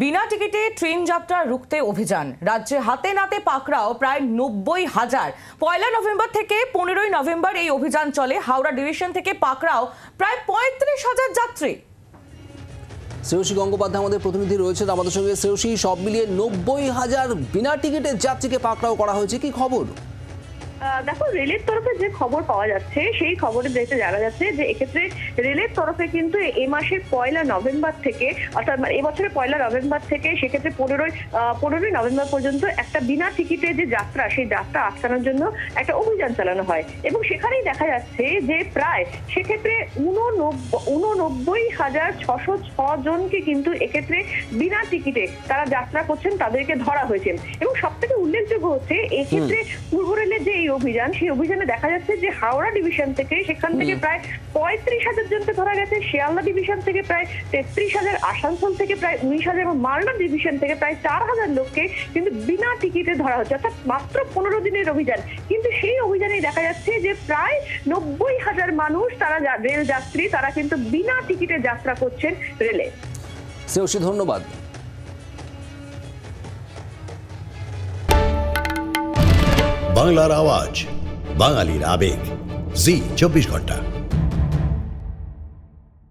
বিনা টিকিটে ট্রেন যাত্রা রুখতে অভিযান। রাজ্যে হাতে নাতে পাকড়াও প্রায় 90,000। 1 নভেম্বর থেকে 15 নভেম্বর এই অভিযান চলে। হাওড়া ডিভিশন থেকে পাকড়াও প্রায় 35,000 যাত্রী। শ্রেয়সী গঙ্গোপাধ্যায় আমাদের প্রতিনিধি রয়েছেন আমাদের সঙ্গে। শ্রেয়সী, সব মিলিয়ে 90,000 বিনা টিকিটের যাত্রীকে পাকড়াও করা হয়েছে, কি খবর? দেখো, রেলের তরফে যে খবর পাওয়া যাচ্ছে সেই খবরে যেটা জানা যাচ্ছে যে এক্ষেত্রে রেলের তরফে কিন্তু এই মাসের 1 নভেম্বর থেকে, অর্থাৎ এবছরের 1 নভেম্বর থেকে সেক্ষেত্রে 15 নভেম্বর পর্যন্ত একটা বিনা টিকিটে যে যাত্রা, সেই যাত্রা আটকানোর জন্য একটা অভিযান চালানো হয় এবং সেখানেই দেখা যাচ্ছে যে প্রায় সেক্ষেত্রে 89,606 জনকে কিন্তু এক্ষেত্রে বিনা টিকিটে তারা যাত্রা করছেন, তাদেরকে ধরা হয়েছে। এবং সব থেকে উল্লেখযোগ্য হচ্ছে এক্ষেত্রে পূর্ব রেলের যে অভিযান, সেই অভিযানে দেখা যাচ্ছে যে হাওড়া ডিভিশন থেকে সেখান থেকে প্রায় 35,000 জনকে ধরা গেছে, শিয়ালদা ডিভিশন থেকে প্রায় 33,000, আসানসোল থেকে প্রায় 19,000 এবং মালদা ডিভিশন থেকে প্রায় 4,000 লোককে কিন্তু বিনা টিকিটে ধরা হচ্ছে, অর্থাৎ মাত্র 15 দিনের অভিযান। কিন্তু সেই অভিযানে দেখা যাচ্ছে যে প্রায় 90,000 মানুষ, তারা রেল যাত্রী, তারা কিন্তু বিনা টিকিটে যাত্রা করছেন রেলে। শ্রেয়সী, ধন্যবাদ। বাংলার আওয়াজ, বাঙালির আবেগ, জি 24 ঘন্টা।